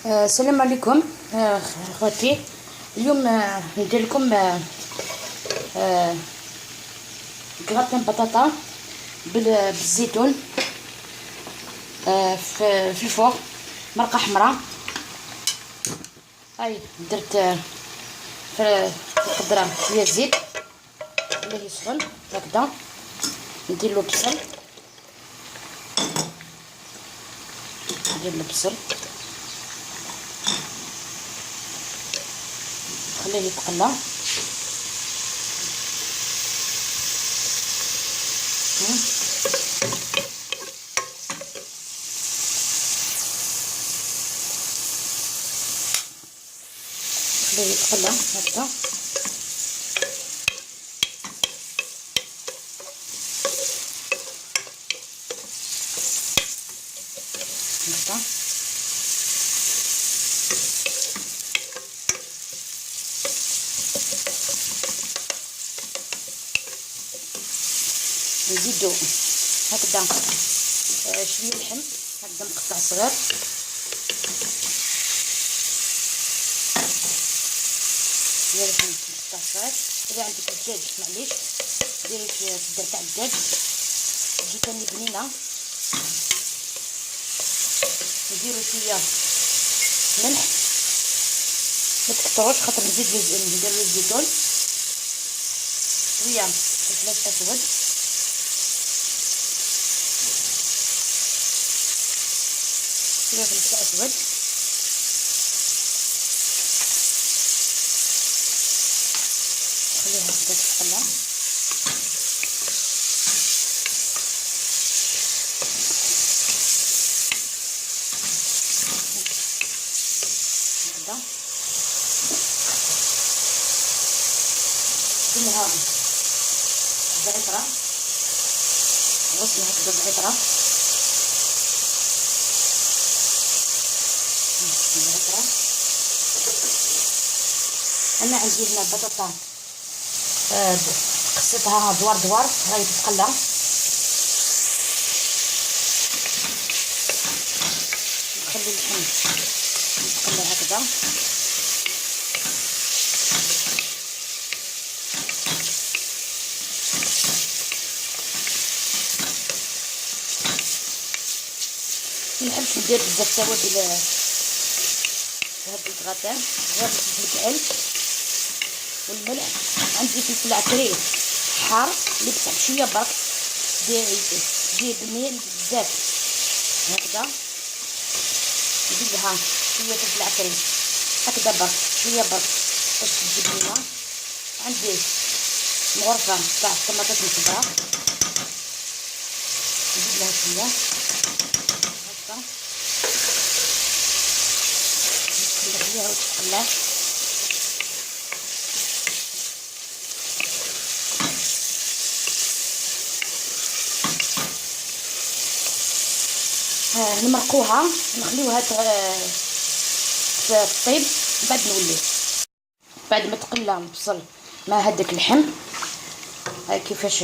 السلام عليكم اخواتي. اليوم ندير لكم كراتين بطاطا بالزيتون في الفوق، مرقه حمراء. هاي درت في القدره شويه زيت خليه يسخن هكذا. ندير له بصل، ندير له بصل خليه يتقلى. خليه يتقلى هكذا. نزيدو هكذا شويه لحم هكذا مقطع صغير، شويه لحم مقطع صغير. اذا عندك الدجاج معليش ديري في الدر تاع الدجاج تجي تاني بنينه. نديرو شويه ملح، ما تكثروش خاطر نديرو الزيتون. شويه فلفل اسود، شويه فلفل اسود، خليها هكذا تتقلى. هكذا كلها زعترة، غصنا هكذا زعترة. انا عندي هنا بطاطا قصيتها دوار راهي تتقلى. نخلي اللحم يتقلى هكذا. منحبش ندير بزاف توابل في هاد الكغاتان، غير الفلفل والملح. عندي فلفل عكري حار اللي بصح بشويه برك دير بنين بزاف هكذا. ندير لها شويه فلفل عكري هكذا برك شويه برك باش تجي بنينه. عندي مغرفه تاع الطماطات مكبره، ندير لها شويه هكذا نخليها وتتقلى. نمرقوها نخليوها تطيب. من بعد نولي بعد ما تقلى البصل مع هذاك اللحم. هاي كيفاش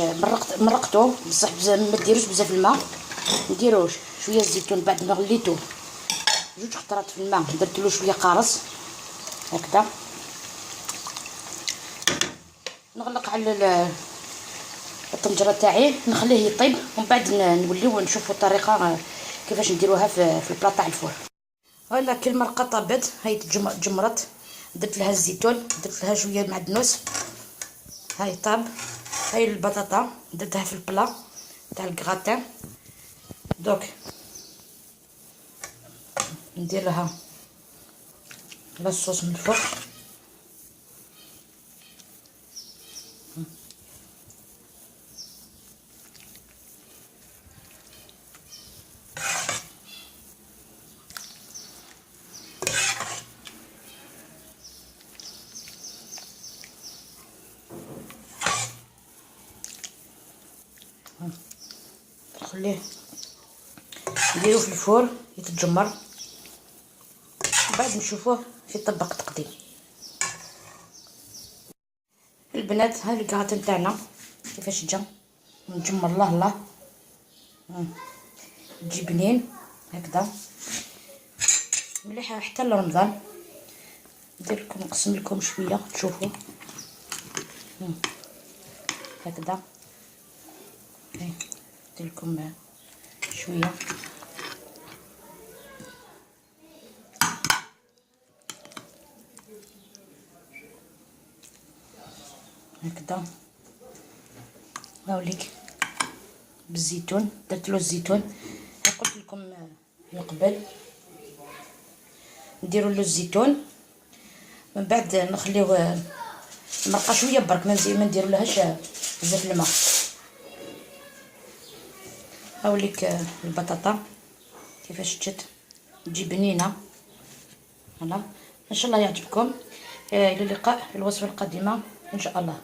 مرقتو بصح ما ديروش بزاف الماء، نديروش شويه الزيتون بعد ما غليتو 2 خطرات في الماء، درتلو شويه قارص هكذا. نغلق على الطنجره تاعي نخليه يطيب، ومن بعد نوليو نشوفوا الطريقه كيفاش نديروها في البلاط تاع الفور. هلا كي المرقه طابت هاي تجمرت، درت لها الزيتون، درت لها شويه معدنوس. هاي طاب. هاي البطاطا درتها في البلا تاع الكغاتان. دوك ندير لها الصوص من الفوق. نخليه نديرو في الفور يتجمر، بعد نشوفوه في طبق تقديم. البنات هاي الكغاتان تاعنا كيفاش جا نجمر. الله الله تجي بنين هكذا. مليحه حتى لرمضان. ندير لكم نقسم لكم شويه تشوفوا هكذا. ندير لكم شويه هكذا. هاوليك بالزيتون، درت له الزيتون قلت لكم من قبل نديروا له الزيتون. من بعد نخليوه المرقه شويه برك، ما نديروا لهاش بزاف الماء. هاوليك البطاطا كيفاش تجي بنينه. فوالا ان شاء الله يعجبكم. الى اللقاء في الوصفه القادمه ان شاء الله.